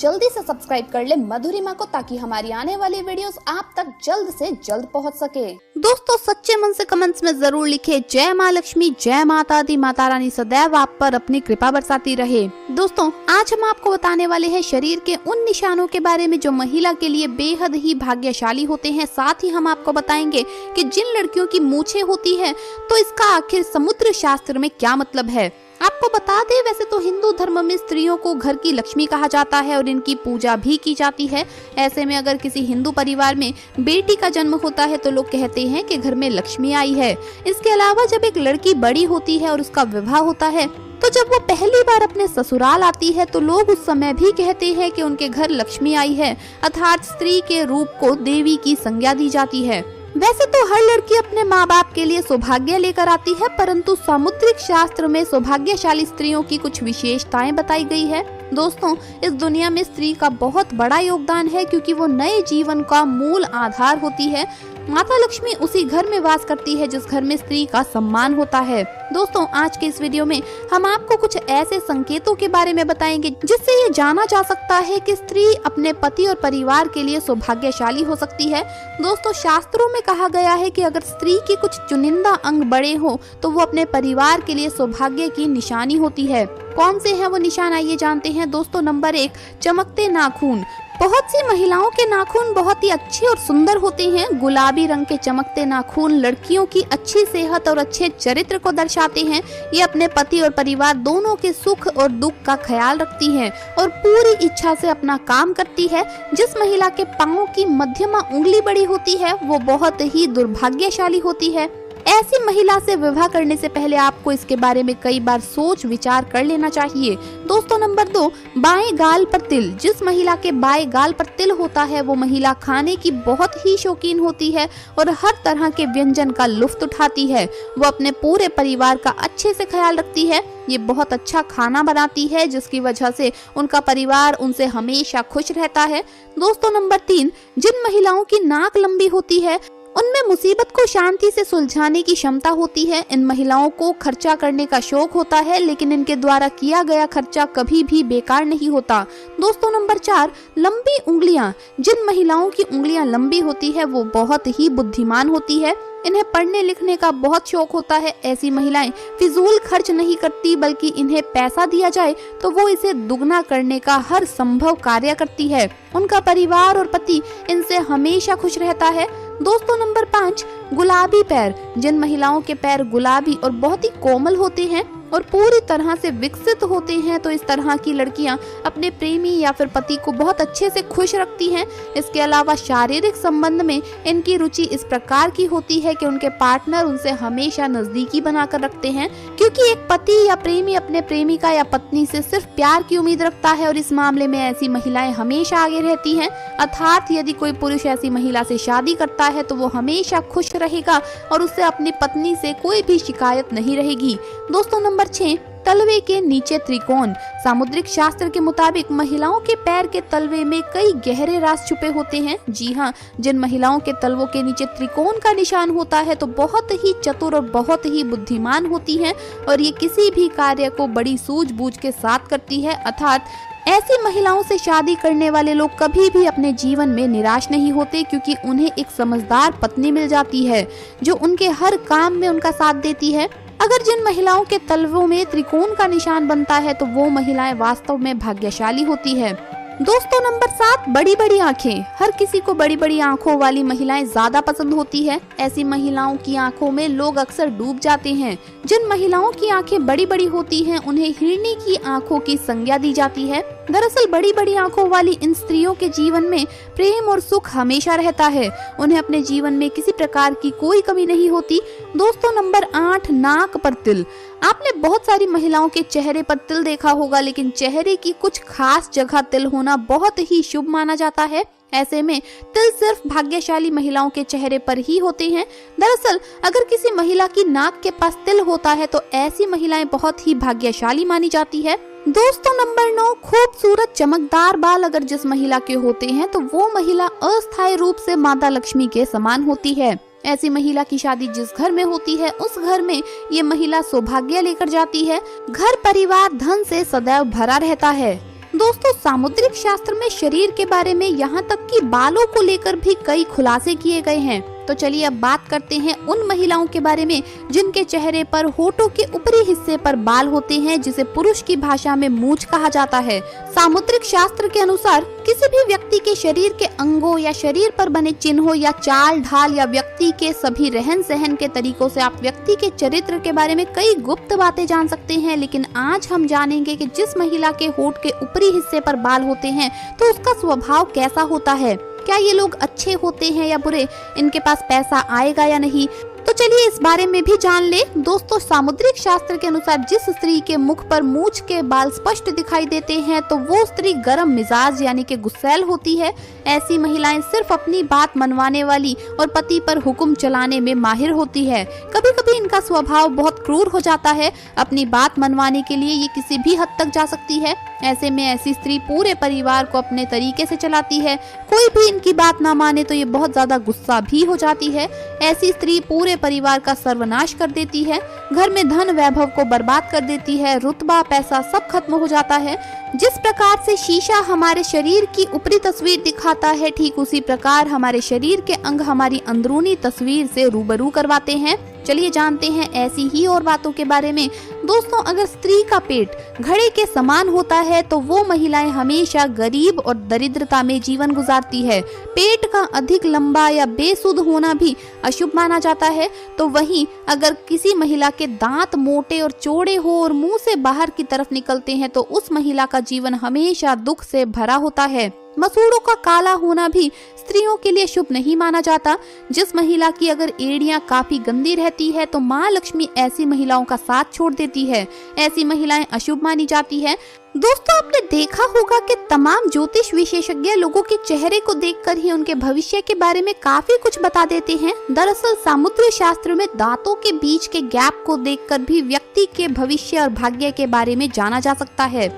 जल्दी से सब्सक्राइब कर ले मधुरिमा को, ताकि हमारी आने वाली वीडियोस आप तक जल्द से जल्द पहुंच सके। दोस्तों सच्चे मन से कमेंट्स में जरूर लिखे जय माँ लक्ष्मी, जय माता दी, माता रानी सदैव आप पर अपनी कृपा बरसाती रहे। दोस्तों आज हम आपको बताने वाले हैं शरीर के उन निशानों के बारे में जो महिला के लिए बेहद ही भाग्यशाली होते हैं। साथ ही हम आपको बताएंगे कि जिन लड़कियों की मूछें होती है तो इसका आखिर समुद्र शास्त्र में क्या मतलब है। आपको बता दें, वैसे तो हिंदू धर्म में स्त्रियों को घर की लक्ष्मी कहा जाता है और इनकी पूजा भी की जाती है। ऐसे में अगर किसी हिंदू परिवार में बेटी का जन्म होता है तो लोग कहते हैं कि घर में लक्ष्मी आई है। इसके अलावा जब एक लड़की बड़ी होती है और उसका विवाह होता है तो जब वो पहली बार अपने ससुराल आती है तो लोग उस समय भी कहते हैं कि उनके घर लक्ष्मी आई है, अर्थात स्त्री के रूप को देवी की संज्ञा दी जाती है। वैसे तो हर लड़की अपने माँ बाप के लिए सौभाग्य लेकर आती है, परंतु सामुद्रिक शास्त्र में सौभाग्यशाली स्त्रियों की कुछ विशेषताएं बताई गई है। दोस्तों इस दुनिया में स्त्री का बहुत बड़ा योगदान है, क्योंकि वो नए जीवन का मूल आधार होती है। माता लक्ष्मी उसी घर में वास करती है जिस घर में स्त्री का सम्मान होता है। दोस्तों आज के इस वीडियो में हम आपको कुछ ऐसे संकेतों के बारे में बताएंगे जिससे ये जाना जा सकता है कि स्त्री अपने पति और परिवार के लिए सौभाग्यशाली हो सकती है। दोस्तों शास्त्रों में कहा गया है कि अगर स्त्री के कुछ चुनिंदा अंग बड़े हो तो वो अपने परिवार के लिए सौभाग्य की निशानी होती है। कौन से हैं वो निशान, आइए जानते हैं। दोस्तों नंबर 1, चमकते नाखून। बहुत सी महिलाओं के नाखून बहुत ही अच्छे और सुंदर होते हैं। गुलाबी रंग के चमकते नाखून लड़कियों की अच्छी सेहत और अच्छे चरित्र को दर्शाते हैं। ये अपने पति और परिवार दोनों के सुख और दुख का ख्याल रखती हैं और पूरी इच्छा से अपना काम करती है। जिस महिला के पांव की मध्यमा उंगली बड़ी होती है वो बहुत ही दुर्भाग्यशाली होती है। ऐसी महिला से विवाह करने से पहले आपको इसके बारे में कई बार सोच विचार कर लेना चाहिए। दोस्तों नंबर 2, बाएं गाल पर तिल। जिस महिला के बाएं गाल पर तिल होता है वो महिला खाने की बहुत ही शौकीन होती है और हर तरह के व्यंजन का लुत्फ उठाती है। वो अपने पूरे परिवार का अच्छे से ख्याल रखती है। ये बहुत अच्छा खाना बनाती है जिसकी वजह से उनका परिवार उनसे हमेशा खुश रहता है। दोस्तों नंबर 3, जिन महिलाओं की नाक लंबी होती है उनमें मुसीबत को शांति से सुलझाने की क्षमता होती है। इन महिलाओं को खर्चा करने का शौक होता है, लेकिन इनके द्वारा किया गया खर्चा कभी भी बेकार नहीं होता। दोस्तों नंबर 4, लंबी उंगलियां। जिन महिलाओं की उंगलियां लंबी होती है वो बहुत ही बुद्धिमान होती है। इन्हें पढ़ने लिखने का बहुत शौक होता है। ऐसी महिलाएं फिजूल खर्च नहीं करती, बल्कि इन्हें पैसा दिया जाए तो वो इसे दुगना करने का हर संभव कार्य करती है। उनका परिवार और पति इनसे हमेशा खुश रहता है। दोस्तों नंबर 5, गुलाबी पैर। जिन महिलाओं के पैर गुलाबी और बहुत ही कोमल होते हैं और पूरी तरह से विकसित होते हैं तो इस तरह की लड़कियां अपने प्रेमी या फिर पति को बहुत अच्छे से खुश रखती हैं। इसके अलावा शारीरिक संबंध में इनकी रुचि इस प्रकार की होती है कि उनके पार्टनर उनसे हमेशा नजदीकी बनाकर रखते हैं, क्योंकि एक पति या प्रेमी अपने प्रेमिका या पत्नी से सिर्फ प्यार की उम्मीद रखता है और इस मामले में ऐसी महिलाएं हमेशा आगे रहती हैं। अर्थात यदि कोई पुरुष ऐसी महिला से शादी करता है तो वो हमेशा खुश रहेगा और उससे अपनी पत्नी से कोई भी शिकायत नहीं रहेगी। दोस्तों नंबर 6, तलवे के नीचे त्रिकोण। सामुद्रिक शास्त्र के मुताबिक महिलाओं के पैर के तलवे में कई गहरे राज छुपे होते हैं। जी हाँ, जिन महिलाओं के तलवों के नीचे त्रिकोण का निशान होता है तो बहुत ही चतुर और बहुत ही बुद्धिमान होती हैं और ये किसी भी कार्य को बड़ी सूझबूझ के साथ करती है। अर्थात ऐसी महिलाओं से शादी करने वाले लोग कभी भी अपने जीवन में निराश नहीं होते, क्योंकि उन्हें एक समझदार पत्नी मिल जाती है जो उनके हर काम में उनका साथ देती है। अगर जिन महिलाओं के तलवों में त्रिकोण का निशान बनता है तो वो महिलाएं वास्तव में भाग्यशाली होती है। दोस्तों नंबर 7, बड़ी बड़ी आंखें। हर किसी को बड़ी बड़ी आंखों वाली महिलाएं ज्यादा पसंद होती है। ऐसी महिलाओं की आंखों में लोग अक्सर डूब जाते हैं। जिन महिलाओं की आंखें बड़ी बड़ी होती हैं उन्हें हिरनी की आंखों की संज्ञा दी जाती है। दरअसल बड़ी बड़ी आंखों वाली इन स्त्रियों के जीवन में प्रेम और सुख हमेशा रहता है। उन्हें अपने जीवन में किसी प्रकार की कोई कमी नहीं होती। दोस्तों नंबर 8, नाक पर तिल। आपने बहुत सारी महिलाओं के चेहरे पर तिल देखा होगा, लेकिन चेहरे की कुछ खास जगह तिल होना बहुत ही शुभ माना जाता है। ऐसे में तिल सिर्फ भाग्यशाली महिलाओं के चेहरे पर ही होते हैं। दरअसल अगर किसी महिला की नाक के पास तिल होता है तो ऐसी महिलाएं बहुत ही भाग्यशाली मानी जाती है। दोस्तों नंबर 9, खूबसूरत चमकदार बाल अगर जिस महिला के होते हैं तो वो महिला अस्थायी रूप से माता लक्ष्मी के समान होती है। ऐसी महिला की शादी जिस घर में होती है उस घर में ये महिला सौभाग्य लेकर जाती है। घर परिवार धन से सदैव भरा रहता है। दोस्तों सामुद्रिक शास्त्र में शरीर के बारे में यहाँ तक कि बालों को लेकर भी कई खुलासे किए गए हैं। तो चलिए अब बात करते हैं उन महिलाओं के बारे में जिनके चेहरे पर होठों के ऊपरी हिस्से पर बाल होते हैं, जिसे पुरुष की भाषा में मूंछ कहा जाता है। सामुद्रिक शास्त्र के अनुसार किसी भी व्यक्ति के शरीर के अंगों या शरीर पर बने चिन्हों या चाल ढाल या व्यक्ति के सभी रहन सहन के तरीकों से आप व्यक्ति के चरित्र के बारे में कई गुप्त बातें जान सकते हैं। लेकिन आज हम जानेंगे कि जिस महिला के होठ के ऊपरी हिस्से पर बाल होते हैं तो उसका स्वभाव कैसा होता है, क्या ये लोग अच्छे होते हैं या बुरे, इनके पास पैसा आएगा या नहीं। तो चलिए इस बारे में भी जान ले। दोस्तों सामुद्रिक शास्त्र के अनुसार जिस स्त्री के मुख पर मूंछ के बाल स्पष्ट दिखाई देते हैं तो वो स्त्री गर्म मिजाज यानी कि गुस्सैल होती है। ऐसी महिलाएं सिर्फ अपनी बात मनवाने वाली और पति पर हुक्म चलाने में माहिर होती है। कभी कभी इनका स्वभाव बहुत क्रूर हो जाता है। अपनी बात मनवाने के लिए ये किसी भी हद तक जा सकती है। ऐसे में ऐसी स्त्री पूरे परिवार को अपने तरीके से चलाती है। कोई भी इनकी बात ना माने तो ये बहुत ज्यादा गुस्सा भी हो जाती है। ऐसी स्त्री पूरे परिवार का सर्वनाश कर देती है, घर में धन वैभव को बर्बाद कर देती है, रुतबा पैसा सब खत्म हो जाता है। जिस प्रकार से शीशा हमारे शरीर की ऊपरी तस्वीर दिखाता है, ठीक उसी प्रकार हमारे शरीर के अंग हमारी अंदरूनी तस्वीर से रूबरू करवाते हैं। चलिए जानते हैं ऐसी ही और बातों के बारे में। दोस्तों अगर स्त्री का पेट घड़े के समान होता है तो वो महिलाएं हमेशा गरीब और दरिद्रता में जीवन गुजारती है। पेट का अधिक लंबा या बेसुध होना भी अशुभ माना जाता है। तो वहीं अगर किसी महिला के दांत मोटे और चौड़े हो और मुंह से बाहर की तरफ निकलते हैं तो उस महिला का जीवन हमेशा दुख से भरा होता है। मसूड़ों का काला होना भी स्त्रियों के लिए शुभ नहीं माना जाता। जिस महिला की अगर एड़ियां काफी गंदी रहती है तो माँ लक्ष्मी ऐसी महिलाओं का साथ छोड़ देती है। ऐसी महिलाएं अशुभ मानी जाती है। दोस्तों आपने देखा होगा कि तमाम ज्योतिष विशेषज्ञ लोगों के चेहरे को देखकर ही उनके भविष्य के बारे में काफी कुछ बता देते हैं। दरअसल सामुद्रिक शास्त्र में दांतों के बीच के गैप को देखकर भी व्यक्ति के भविष्य और भाग्य के बारे में जाना जा सकता है।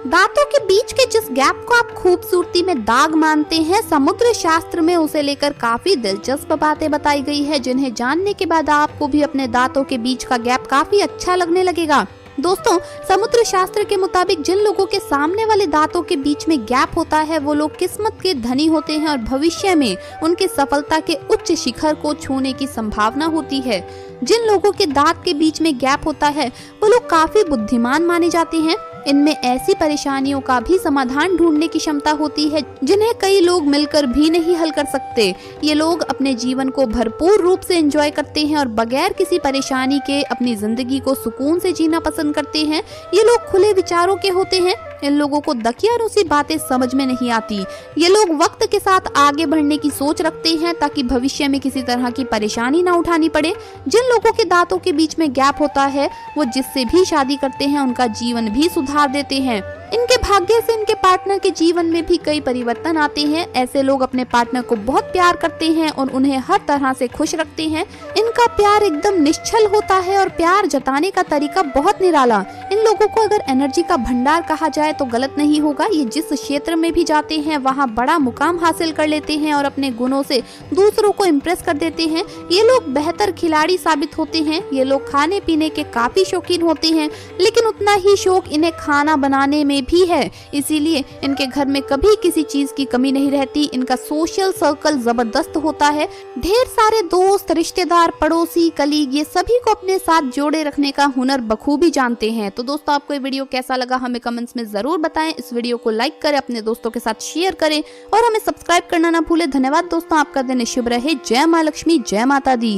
दांतों के बीच के जिस गैप को आप खूबसूरती में दाग मानते हैं, समुद्र शास्त्र में उसे लेकर काफी दिलचस्प बातें बताई गई है, जिन्हें जानने के बाद आपको भी अपने दांतों के बीच का गैप काफी अच्छा लगने लगेगा। दोस्तों समुद्र शास्त्र के मुताबिक जिन लोगों के सामने वाले दांतों के बीच में गैप होता है वो लोग किस्मत के धनी होते हैं और भविष्य में उनकी सफलता के उच्च शिखर को छूने की संभावना होती है। जिन लोगों के दांत के बीच में गैप होता है वो लोग काफी बुद्धिमान माने जाते हैं। इनमें ऐसी परेशानियों का भी समाधान ढूंढने की क्षमता होती है जिन्हें कई लोग मिलकर भी नहीं हल कर सकते। ये लोग अपने जीवन को भरपूर रूप से एंजॉय करते हैं और बगैर किसी परेशानी के अपनी जिंदगी को सुकून से जीना पसंद करते हैं। ये लोग खुले विचारों के होते हैं। इन लोगों को दकियानूसी बातें समझ में नहीं आती। ये लोग वक्त के साथ आगे बढ़ने की सोच रखते हैं ताकि भविष्य में किसी तरह की परेशानी ना उठानी पड़े। जिन लोगों के दांतों के बीच में गैप होता है वो जिससे भी शादी करते हैं उनका जीवन भी सुधार देते हैं। इनके भाग्य से इनके पार्टनर के जीवन में भी कई परिवर्तन आते हैं। ऐसे लोग अपने पार्टनर को बहुत प्यार करते हैं और उन्हें हर तरह से खुश रखते हैं। इनका प्यार एकदम निश्चल होता है और प्यार जताने का तरीका बहुत निराला। इन लोगों को अगर एनर्जी का भंडार कहा जाए तो गलत नहीं होगा। ये जिस क्षेत्र में भी जाते हैं वहाँ बड़ा मुकाम हासिल कर लेते हैं और अपने गुणों से दूसरों को इम्प्रेस कर देते हैं। ये लोग बेहतर खिलाड़ी साबित होते हैं। ये लोग खाने पीने के काफी शौकीन होते हैं, लेकिन उतना ही शौक इन्हें खाना बनाने में भी है। इसीलिए इनके घर में कभी किसी चीज की कमी नहीं रहती। इनका सोशल सर्कल जबरदस्त होता है। ढेर सारे दोस्त, रिश्तेदार, पड़ोसी, कलीग ये सभी को अपने साथ जोड़े रखने का हुनर बखूबी जानते हैं। तो दोस्तों आपको ये वीडियो कैसा लगा हमें कमेंट्स में जरूर बताएं। इस वीडियो को लाइक करें, अपने दोस्तों के साथ शेयर करें और हमें सब्सक्राइब करना ना भूलें। धन्यवाद दोस्तों, आपका दिन शुभ रहे। जय माँ लक्ष्मी, जय माता दी।